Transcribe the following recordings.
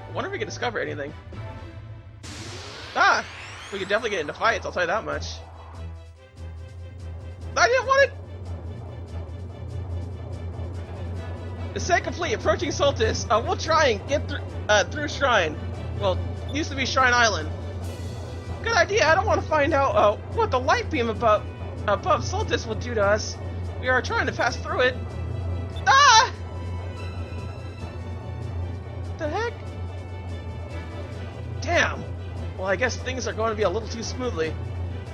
I wonder if we can discover anything. Ah! We could definitely get into fights, I'll tell you that much. I didn't want it! Descent complete, approaching Soltis. We'll try and get through Shrine. Well, used to be Shrine Island. Good idea, I don't want to find out what the light beam above Soltis will do to us. We are trying to pass through it. Ah! What the heck? Damn. Well, I guess things are going to be a little too smoothly.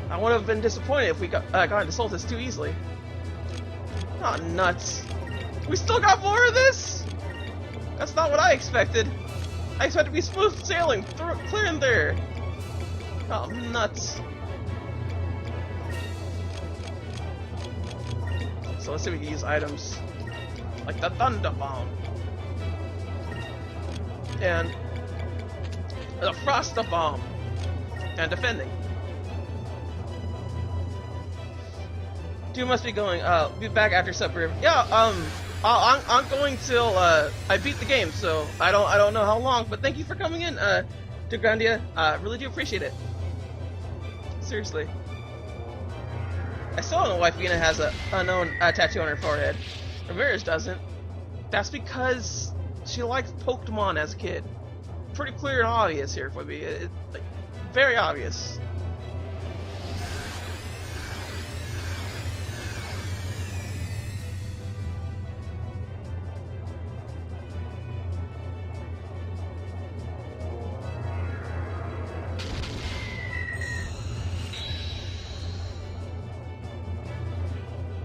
I would have been disappointed if we got into Soltis too easily. Oh, nuts. We still got more of this? That's not what I expected. I expected to be smooth sailing through clear in there. Oh, nuts. So let's see if we can use items. Like the Thunder Bomb. And the Frost Bomb. And defending. Dude must be going, be back after supper. Yeah, I'm going till, I beat the game, so I don't know how long, but thank you for coming in, to Arcadia. Really do appreciate it. Seriously. I still don't know why Fina has a unknown tattoo on her forehead. Ramirez doesn't. That's because she liked Pokemon as a kid. Pretty clear and obvious here for me. Like, very obvious.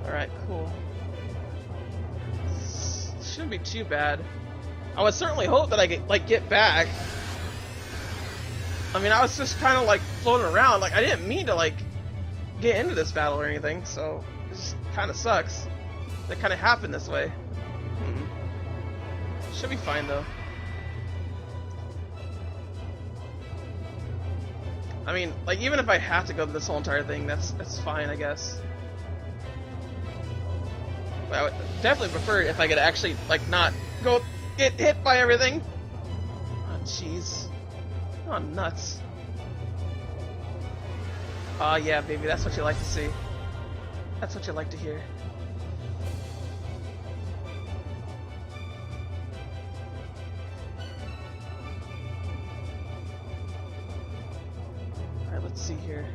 Alright, cool. Shouldn't be too bad. I would certainly hope that I get back. I mean, I was just kind of like floating around. Like, I didn't mean to like get into this battle or anything, so it just kind of sucks. That kind of happened this way. Should be fine though. I mean, like, even if I have to go through this whole entire thing, that's fine, I guess. But I would definitely prefer if I could actually like not get hit by everything. Oh jeez. Oh nuts. Oh yeah, baby, that's what you like to see. That's what you like to hear. Alright, let's see here.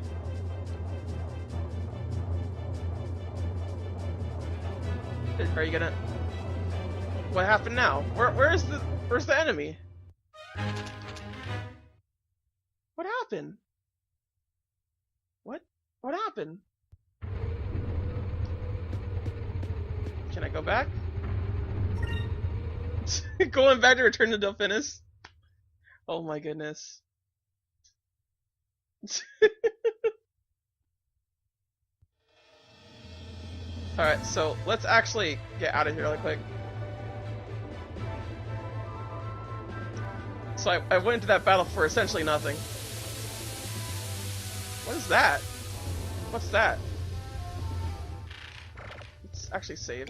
Are you gonna... What happened now? Where's the enemy? What happened? What happened? Can I go back? Going back to Return to Delphinus? Oh my goodness. Alright, so let's actually get out of here really quick. So I went into that battle for essentially nothing. What is that? What's that? Let's actually save.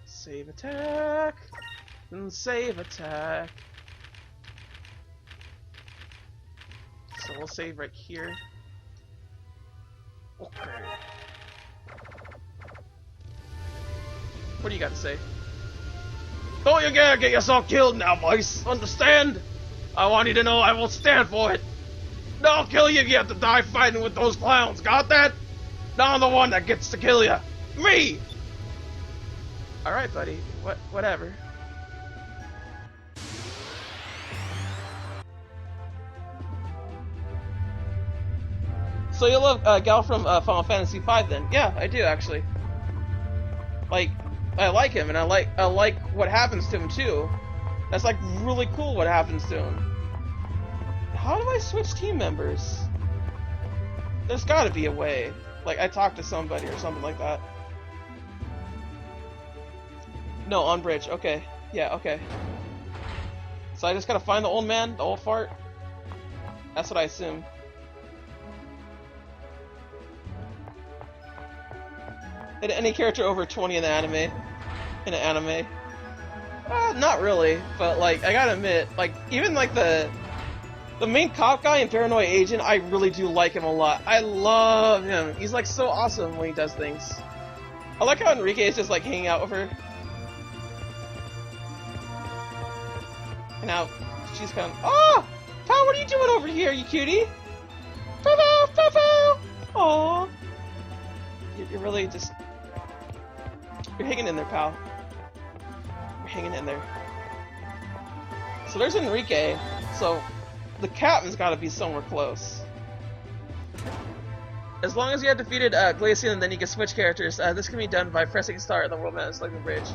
Save attack! And save attack. So we'll save right here. Okay. What do you got to say? Don't you dare get yourself killed now, boys. Understand? I want you to know I will stand for it. No, I'll kill you if you have to die fighting with those clowns. Got that? Now I'm the one that gets to kill you. Me! Alright, buddy. Whatever. So you love Gal from Final Fantasy V then? Yeah, I do actually. Like, I like him, and I like what happens to him too. That's like really cool what happens to him. How do I switch team members? There's gotta be a way. Like, I talked to somebody or something like that. No, on bridge. Okay. Yeah, okay. So I just gotta find the old man, the old fart? That's what I assume. And any character over 20 in the anime. Not really, but like I gotta admit, like even like the main cop guy in Paranoid Agent, I really do like him a lot. I love him. He's like so awesome when he does things. I like how Enrique is just like hanging out with her. And now she's kind of, oh, pal, what are you doing over here, you cutie? Pal, pal, pal. Aww. You're really just, you're hanging in there, pal. You're hanging in there. So there's Enrique. So the captain's got to be somewhere close. As long as you have defeated Glacian, then you can switch characters. This can be done by pressing start on the world map and selecting the bridge.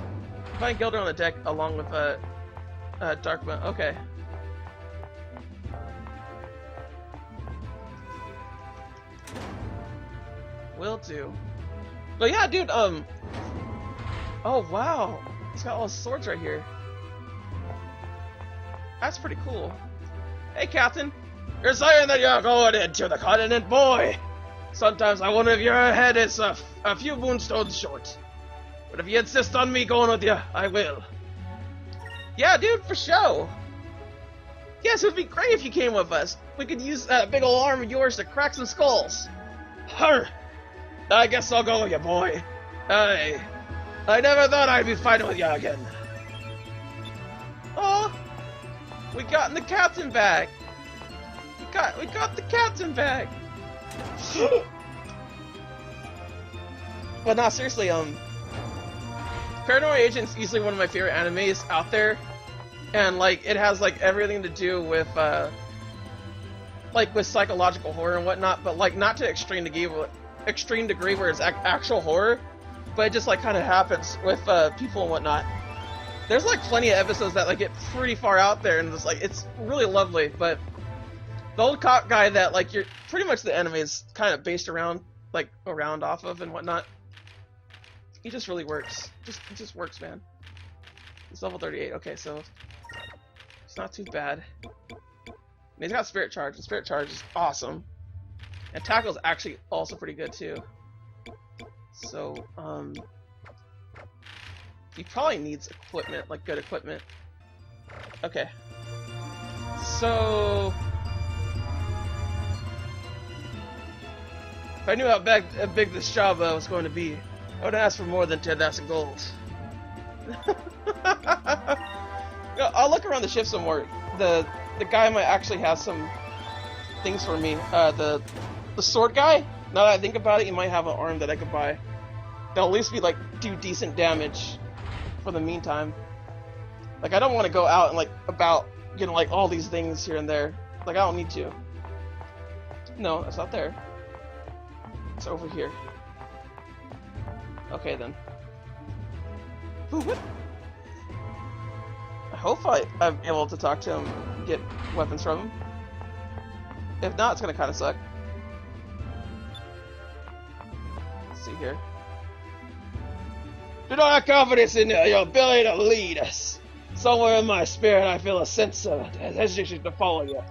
Find Gilder on the deck along with Darkman. Okay. Will do. But yeah, dude, oh wow. He's got all his swords right here. That's pretty cool. Hey, Captain. You're saying that you're going into the continent, boy. Sometimes I wonder if your head is a few moonstones short. But if you insist on me going with you, I will. Yeah, dude, for sure. Yes, it would be great if you came with us. We could use that big old arm of yours to crack some skulls. Her. I guess I'll go with you, boy. I never thought I'd be fighting with you again. Oh, we got the captain back. We got the captain back. But no, seriously, Paranoid Agent's easily one of my favorite animes out there, and like it has like everything to do with like with psychological horror and whatnot, but like not to extreme degree where it's actual horror, but it just like kind of happens with people and whatnot. There's like plenty of episodes that like get pretty far out there, and it's really lovely. But the old cop guy that like you're pretty much the anime is kind of based around off of and whatnot. He just really works. It just works, man. It's level 38. Okay, so it's not too bad. And he's got Spirit Charge. And Spirit Charge is awesome. And Tackle is actually also pretty good too. So he probably needs equipment, like good equipment. Okay. So if I knew how big this job was going to be, I would ask for more than 10,000 gold. I'll look around the ship some more. The guy might actually have some things for me. The sword guy, now that I think about it, he might have an arm that I could buy. That'll at least be like do decent damage for the meantime. Like I don't want to go out and like about getting like all these things here and there. Like I don't need to. No, it's not there. It's over here. Okay then. Ooh, what? I hope I'm able to talk to him and get weapons from him. If not, it's gonna kinda suck. Let's see here. Do not have confidence in your ability to lead us. Somewhere in my spirit I feel a sense of hesitation to follow you.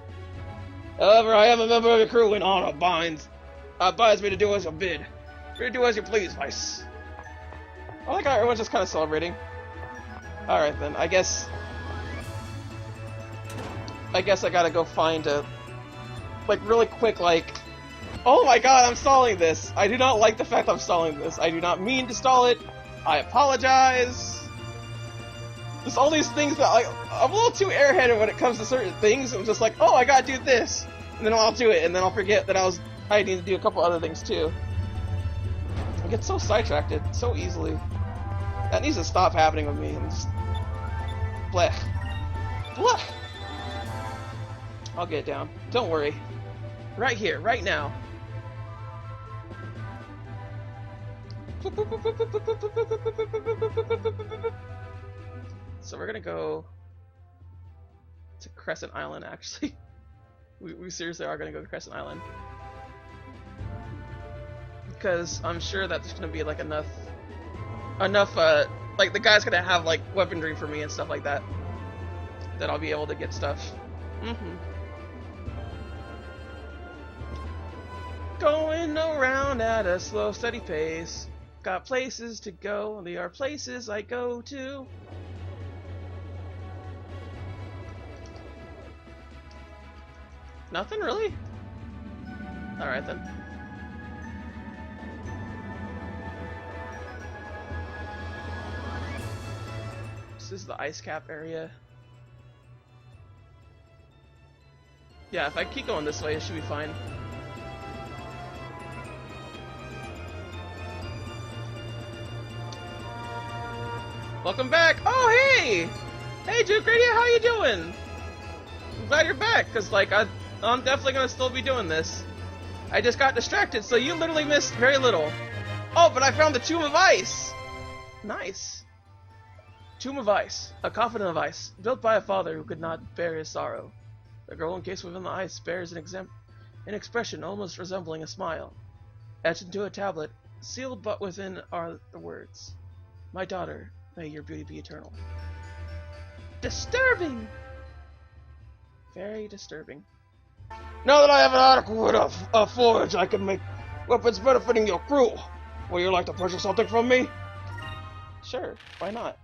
However, I am a member of your crew and honor binds me to do as you bid. Free to do as you please, Vice. I like how everyone's just kind of celebrating. Alright then, I guess I gotta go find a like really quick oh my god, I'm stalling this. I do not like the fact I'm stalling this. I do not mean to stall it. I apologize. There's all these things that I'm a little too airheaded when it comes to certain things. I'm just like, oh, I gotta do this, and then I'll do it, and then I'll forget that I need to do a couple other things too. I get so sidetracked so easily. That needs to stop happening with me. I'm just blech. Blech. I'll get it down. Don't worry. Right here, right now. So we're gonna go to Crescent Island, actually. We seriously are gonna go to Crescent Island. Because I'm sure that there's gonna be like enough like the guy's gonna have like weaponry for me and stuff like that I'll be able to get stuff. Going around at a slow, steady pace. Got places to go, they are places I go to. Nothing really? Alright then. This is the ice cap area. Yeah, if I keep going this way, it should be fine. Welcome back! Oh, hey! Hey, Arcadia, how you doing? I'm glad you're back, because, like, I'm definitely going to still be doing this. I just got distracted, so you literally missed very little. Oh, but I found the Tomb of Ice! Nice. Tomb of Ice, a coffin of ice, built by a father who could not bear his sorrow. The girl encased within the ice bears an expression almost resembling a smile. Etched into a tablet, sealed but within are the words, "My daughter, may your beauty be eternal." Disturbing! Very disturbing. Now that I have an adequate forge, I can make weapons benefiting your crew. Would you like to purchase something from me? Sure, why not?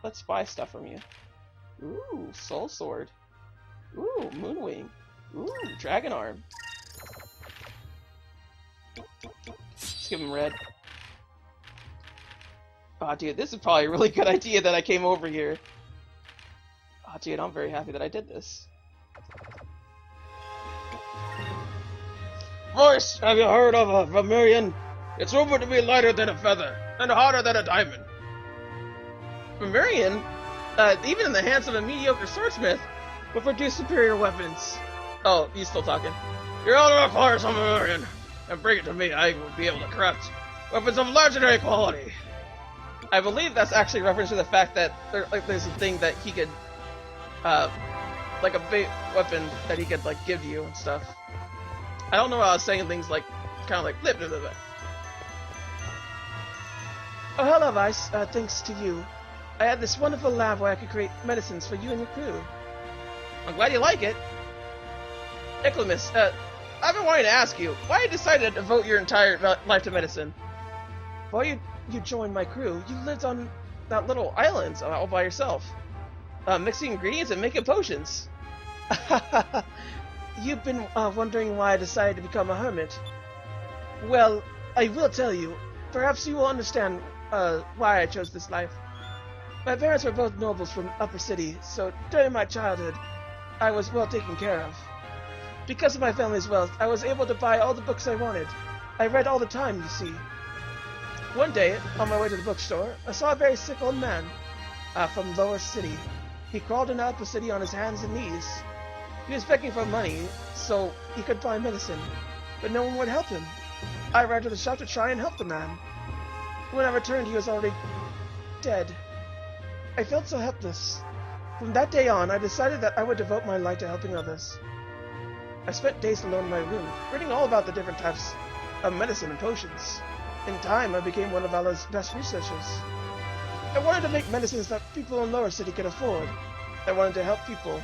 Let's buy stuff from you. Ooh, soul sword. Ooh, moonwing. Ooh, dragon arm. Let's give him red. Aw, dude, this is probably a really good idea that I came over here. Aw, dude, I'm very happy that I did this. Voice, have you heard of a vermilion? It's rumored to be lighter than a feather, and harder than a diamond. Vermilion, even in the hands of a mediocre swordsmith, will produce superior weapons. Oh, he's still talking. Your order acquire some vermilion, and bring it to me. I will be able to craft weapons of legendary quality. I believe that's actually a reference to the fact that there's a thing that he could, like a bait weapon that he could like give you and stuff. I don't know why I was saying things like, kind of like flip. Oh, hello, Vice. Thanks to you, I had this wonderful lab where I could create medicines for you and your crew. I'm glad you like it. Nicodemus, I've been wanting to ask you, why you decided to devote your entire life to medicine? Before you joined my crew, you lived on that little island all by yourself, mixing ingredients and making potions. You've been wondering why I decided to become a hermit. Well, I will tell you. Perhaps you will understand why I chose this life. My parents were both nobles from upper city, so during my childhood, I was well taken care of. Because of my family's wealth, I was able to buy all the books I wanted. I read all the time, you see. One day, on my way to the bookstore, I saw a very sick old man from lower city. He crawled in upper city on his hands and knees. He was begging for money so he could buy medicine, but no one would help him. I ran to the shop to try and help the man. When I returned, he was already dead. I felt so helpless. From that day on, I decided that I would devote my life to helping others. I spent days alone in my room, reading all about the different types of medicine and potions. In time, I became one of Vala's best researchers. I wanted to make medicines that people in lower city could afford. I wanted to help people,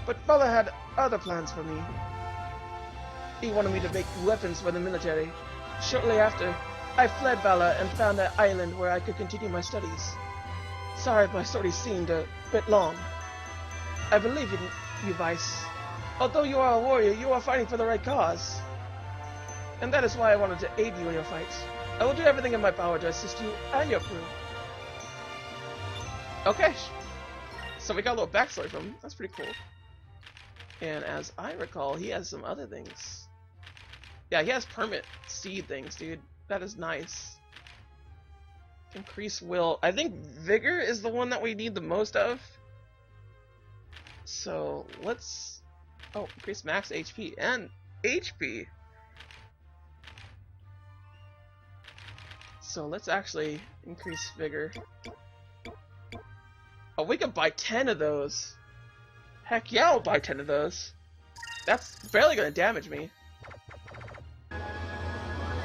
but Vala had other plans for me. He wanted me to make weapons for the military. Shortly after, I fled Vala and found an island where I could continue my studies. Sorry if my story seemed a bit long. I believe in you, Vice. Although you are a warrior, you are fighting for the right cause. And that is why I wanted to aid you in your fight. I will do everything in my power to assist you and your crew. Okay. So we got a little backstory from him. That's pretty cool. And as I recall, he has some other things. Yeah, he has permit seed things, dude. That is nice. Increase will. I think vigor is the one that we need the most of. So let's... Oh, increase max HP and HP. So let's actually increase vigor. Oh, we could buy 10 of those. Heck yeah, I'll buy 10 of those. That's barely gonna damage me.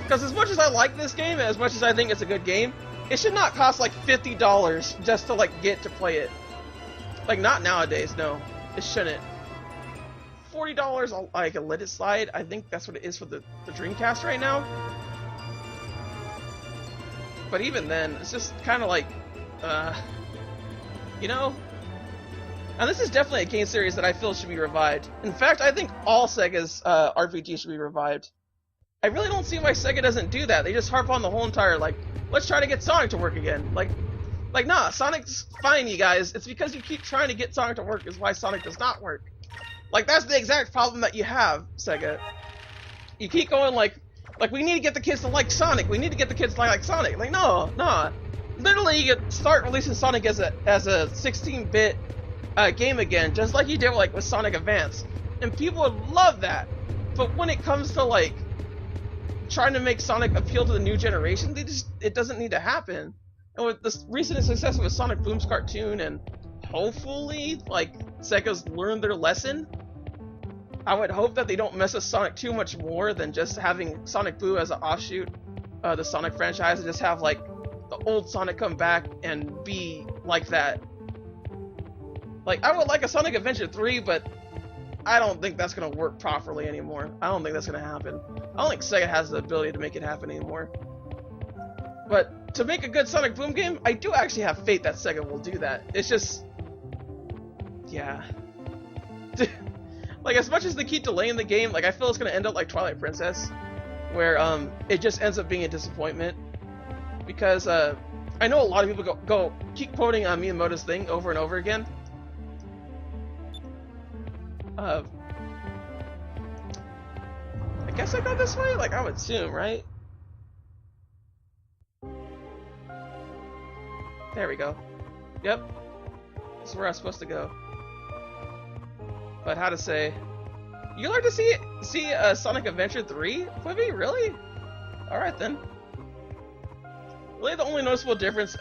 Because as much as I like this game, and as much as I think it's a good game, it should not cost like $50 just to like get to play it. Like not nowadays, no. It shouldn't. $40 on like a Let It Slide, I think that's what it is for the Dreamcast right now. But even then, it's just kind of like, you know, And this is definitely a game series that I feel should be revived. In fact, I think all Sega's RPGs should be revived. I really don't see why Sega doesn't do that. They just harp on the whole entire, like, let's try to get Sonic to work again. Like, nah, Sonic's fine, you guys. It's because you keep trying to get Sonic to work is why Sonic does not work. Like, that's the exact problem that you have, Sega. You keep going like we need to get the kids to like Sonic. We need to get the kids to like Sonic. Like, no, nah. Literally, you could start releasing Sonic as a 16-bit game again, just like you did like with Sonic Advance, and people would love that. But when it comes to like trying to make Sonic appeal to the new generation, it doesn't need to happen. And with the recent success of a Sonic Boom's cartoon, and hopefully like Sega's learned their lesson, I would hope that they don't mess with Sonic too much more than just having Sonic Boom as an offshoot the Sonic franchise, and just have like the old Sonic come back and be like that. Like, I would like a Sonic Adventure 3, but I don't think that's gonna work properly anymore. I don't think that's gonna happen. I don't think Sega has the ability to make it happen anymore. But to make a good Sonic Boom game, I do actually have faith that Sega will do that. It's just, yeah. Like, as much as they keep delaying the game, like, I feel it's gonna end up like Twilight Princess, where it just ends up being a disappointment. Because I know a lot of people keep quoting Miyamoto's thing over and over again. I guess I go this way? Like, I would assume, right? There we go. Yep. That's where I'm supposed to go. But how to say... You like to see Sonic Adventure 3? Quibi? Really? Alright then. Really the only noticeable difference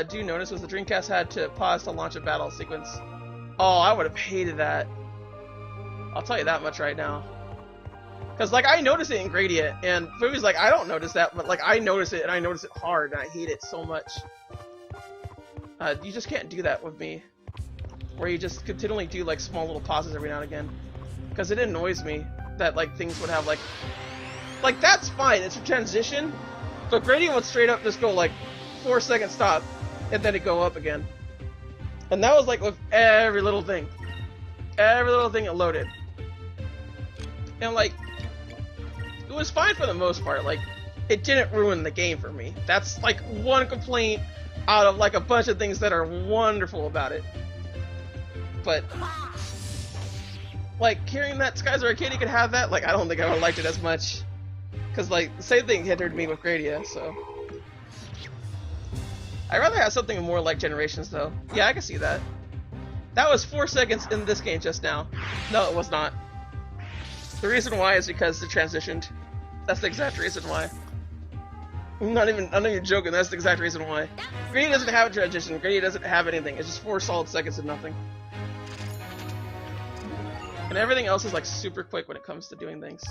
do you notice was the Dreamcast had to pause to launch a battle sequence. Oh, I would have hated that. I'll tell you that much right now. Because, like, I noticed it in Gradient, and Fumi's like, I don't notice that, but, like, I notice it, and I notice it hard, and I hate it so much. You just can't do that with me. Where you just continually do, like, small little pauses every now and again. Because it annoys me that, like, things would have, like, that's fine, it's a transition, but Gradient would straight up just go, like, 4-second stop, and then it go up again. And that was, like, with every little thing. Every little thing it loaded. And, like, it was fine for the most part. Like, it didn't ruin the game for me. That's, like, one complaint out of, like, a bunch of things that are wonderful about it. But, like, hearing that Skies Arcadia could have that, like, I don't think I would have liked it as much. Because, like, the same thing hindered me with Gradia, so... I'd rather have something more like Generations, though. Yeah, I can see that. That was 4 seconds in this game just now. No, it was not. The reason why is because it transitioned. That's the exact reason why. I'm not even joking, that's the exact reason why. Grady doesn't have a transition, Grady doesn't have anything, it's just 4 solid seconds of nothing. And everything else is like super quick when it comes to doing things.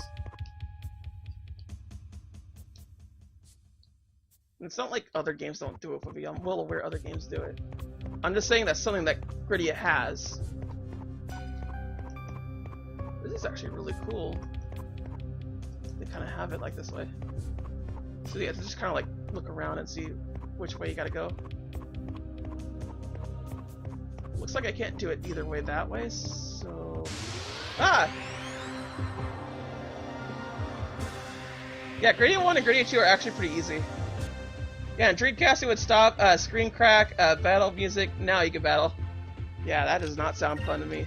And it's not like other games don't do it for me, I'm well aware other games do it. I'm just saying that's something that Gridea has. This is actually really cool. They kind of have it like this way. So you have to just kind of like look around and see which way you gotta go. Looks like I can't do it either way that way, so... Ah! Yeah, Gradient 1 and Gradient 2 are actually pretty easy. Yeah, and Dreamcasting would stop, screen crack, battle music, now you can battle. Yeah, that does not sound fun to me.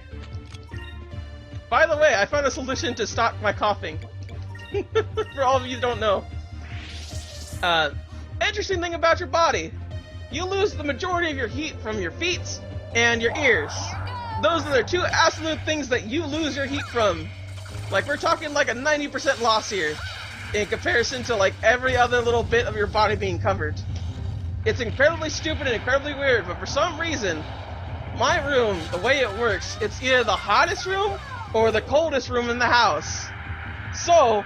By the way, I found a solution to stop my coughing. For all of you who don't know. Interesting thing about your body. You lose the majority of your heat from your feet and your ears. Those are the two absolute things that you lose your heat from. Like, we're talking like a 90% loss here. In comparison to like every other little bit of your body being covered. It's incredibly stupid and incredibly weird, but for some reason, my room, the way it works, it's either the hottest room or the coldest room in the house. So,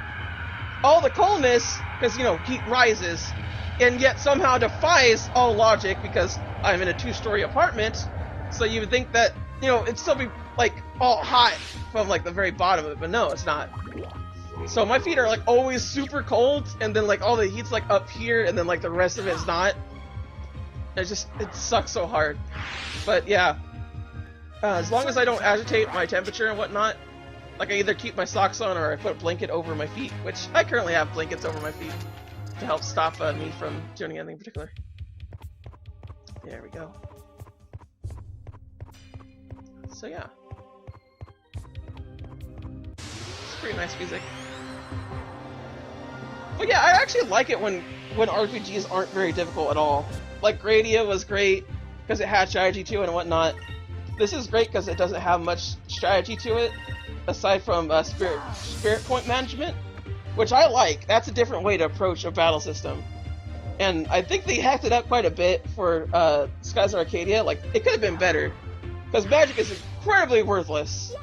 all the coldness, because you know, heat rises, and yet somehow defies all logic because I'm in a 2-story apartment, so you would think that, you know, it'd still be like all hot from like the very bottom of it, but no, it's not. So my feet are like always super cold, and then like all the heat's like up here, and then like the rest of it's not. It sucks so hard. But yeah, As long as I don't agitate my temperature and whatnot, like I either keep my socks on or I put a blanket over my feet, which I currently have blankets over my feet to help stop me from doing anything in particular. There we go. So yeah. It's pretty nice music. But yeah, I actually like it when RPGs aren't very difficult at all. Like Arcadia was great because it had strategy to it and whatnot. This is great because it doesn't have much strategy to it, aside from spirit point management, which I like. That's a different way to approach a battle system. And I think they hacked it up quite a bit for Skies of Arcadia. Like, it could have been better, because magic is incredibly worthless.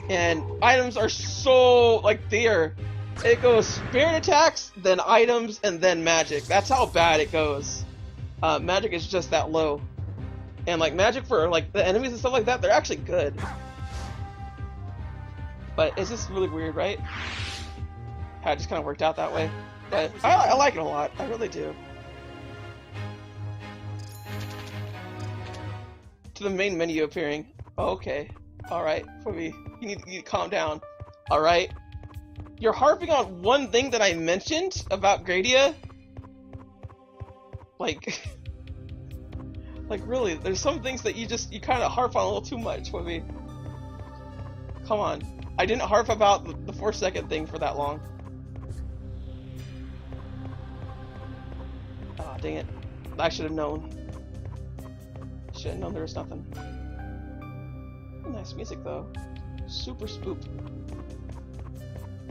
And items are so, like, it goes spirit attacks, then items, and then magic. That's how bad it goes. Magic is just that low. And like magic for like the enemies and stuff like that, they're actually good. But it's just really weird, right? How it just kind of worked out that way. But I like it a lot. I really do. To the main menu appearing. Oh, okay. Alright, Phoebe. You need to calm down. Alright. You're harping on one thing that I mentioned about Arcadia? Like... Like, really, there's some things that you kind of harp on a little too much for me. Come on. I didn't harp about the 4-second thing for that long. Ah, dang it. I should have known. Should have known there was nothing. Nice music, though. Super spoop.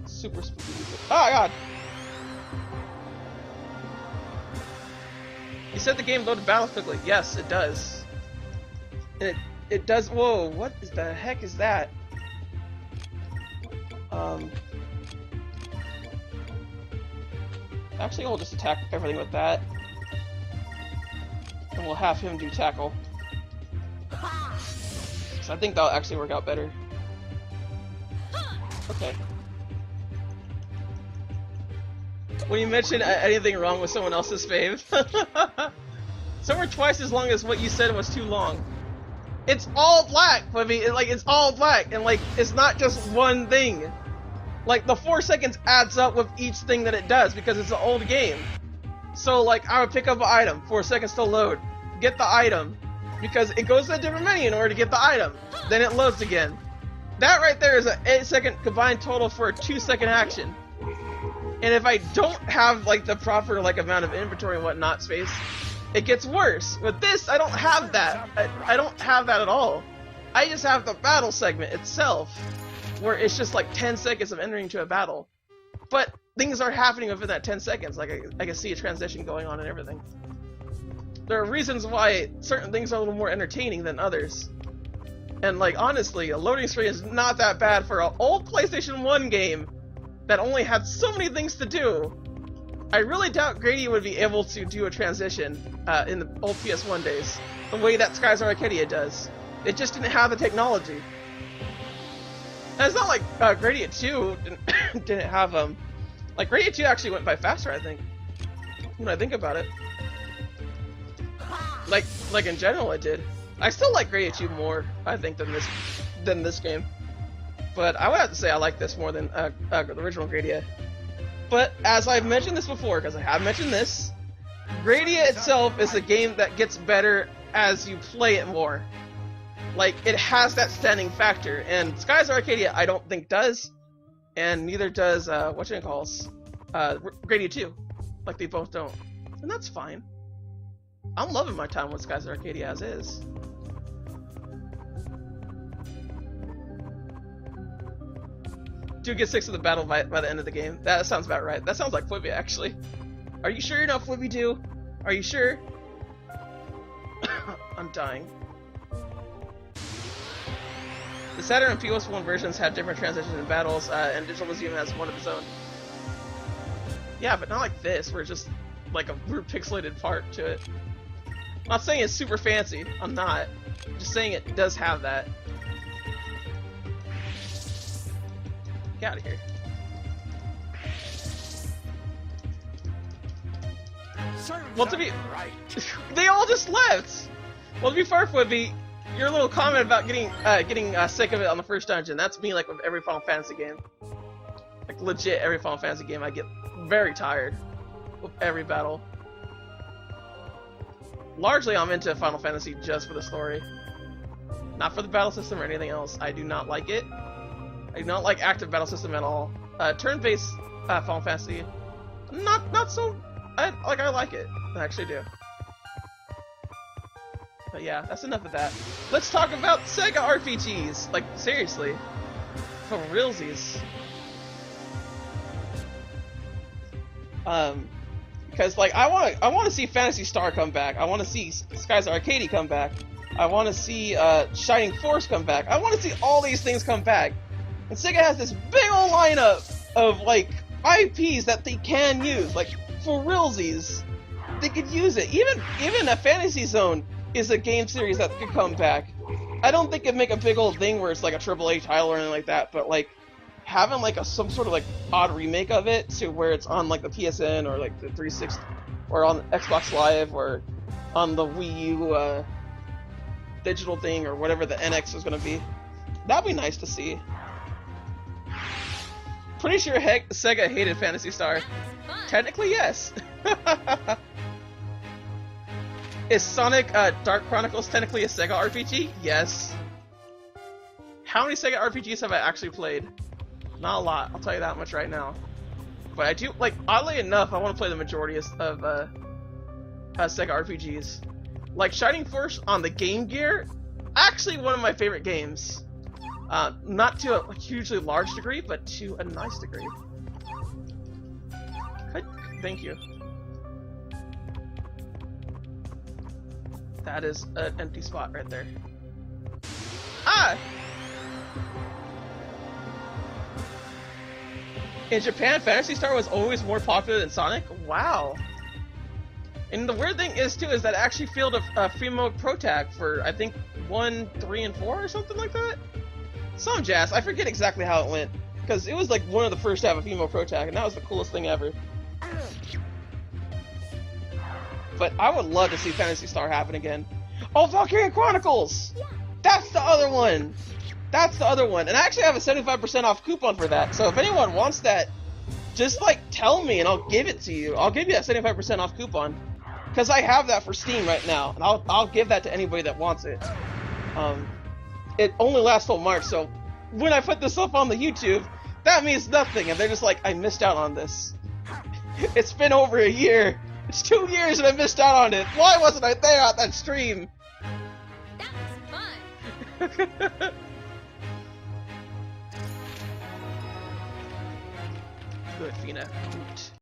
Super spooky music. Oh, God! You said the game loaded battles quickly. Yes, it does. And it does. Whoa, what the heck is that? Actually, we'll just attack everything with that. And we'll have him do tackle. So I think that'll actually work out better. Okay. When you mention anything wrong with someone else's fave. Some are twice as long as what you said was too long. It's all black, I mean, it's all black, and like, it's not just one thing. Like, the 4 seconds adds up with each thing that it does, because it's an old game. So, like, I would pick up an item, 4 seconds to load, get the item, because it goes to a different menu in order to get the item. Then it loads again. That right there is an 8-second combined total for a 2-second action. And if I don't have, like, the proper, like, amount of inventory and whatnot space, it gets worse. With this, I don't have that. I don't have that at all. I just have the battle segment itself, where it's just, like, 10 seconds of entering into a battle. But things are happening within that 10 seconds. Like, I can see a transition going on and everything. There are reasons why certain things are a little more entertaining than others. And, like, honestly, a loading screen is not that bad for an old PlayStation 1 game that only had so many things to do. I really doubt Grady would be able to do a transition in the old PS1 days, the way that Skies of Arcadia does. It just didn't have the technology. And it's not like Grady 2 didn't have like Grady 2 actually went by faster, I think. When I think about it, like in general, it did. I still like Grady 2 more, I think, than this game. But I would have to say I like this more than the original Arcadia. But as I've mentioned this before, because I have mentioned this, Arcadia itself is a game that gets better as you play it more. Like, it has that standing factor, and Skies of Arcadia I don't think does, and neither does, Arcadia 2. Like, they both don't. And that's fine. I'm loving my time with Skies of Arcadia as is. Do get 6 of the battle by the end of the game. That sounds about right. That sounds like Fwibby, actually. Are you sure you're not Fwibby 2? Are you sure? I'm dying. The Saturn and PS1 versions had different transitions in battles, and Digital Museum has one of its own. Yeah, but not like this, where it's just like a weird pixelated part to it. I'm not saying it's super fancy. I'm not. I'm just saying it does have that. Get out of here. Well, to be right, they all just left. Well, to be fair, Fwibby, your little comment about getting sick of it on the first dungeon. That's me, like with every Final Fantasy game. Like legit, every Final Fantasy game, I get very tired with every battle. Largely, I'm into Final Fantasy just for the story, not for the battle system or anything else. I do not like it. I do not like active battle system at all. Turn-based Final Fantasy, not so. I like it. I actually do. But yeah, that's enough of that. Let's talk about Sega RPGs. Like seriously, for realsies. Because like I want to see Phantasy Star come back. I want to see Skies Arcadia come back. I want to see Shining Force come back. I want to see all these things come back. And Sega has this big old lineup of like IPs that they can use. Like for realsies, they could use it. Even a Fantasy Zone is a game series that could come back. I don't think it'd make a big old thing where it's like a AAA title or anything like that, but like having like some sort of like odd remake of it to where it's on like the PSN or like the 360 or on Xbox Live or on the Wii U digital thing or whatever the NX is gonna be, that'd be nice to see. Pretty sure Sega hated Phantasy Star. Technically, yes. Is Sonic Dark Chronicles technically a Sega RPG? Yes. How many Sega RPGs have I actually played? Not a lot, I'll tell you that much right now. But I do, like, oddly enough, I want to play the majority of Sega RPGs. Like, Shining Force on the Game Gear, actually one of my favorite games. Not to a hugely large degree, but to a nice degree. Thank you. That is an empty spot right there. Ah! In Japan, Phantasy Star was always more popular than Sonic? Wow. And the weird thing is, too, is that it actually failed a free mode pro tag for, I think, 1, 3, and 4 or something like that? Some jazz. I forget exactly how it went. Because it was like one of the first to have a female pro tag, and that was the coolest thing ever. But I would love to see Phantasy Star happen again. Oh, Valkyria Chronicles! That's the other one! That's the other one. And I actually have a 75% off coupon for that. So if anyone wants that, just like tell me and I'll give it to you. I'll give you that 75% off coupon. Because I have that for Steam right now. And I'll give that to anybody that wants it. It only lasts till March, so when I put this up on the YouTube, that means nothing. And they're just like, I missed out on this. It's been over a year. It's 2 years and I missed out on it. Why wasn't I there at that stream? That was fun. Good, Fina.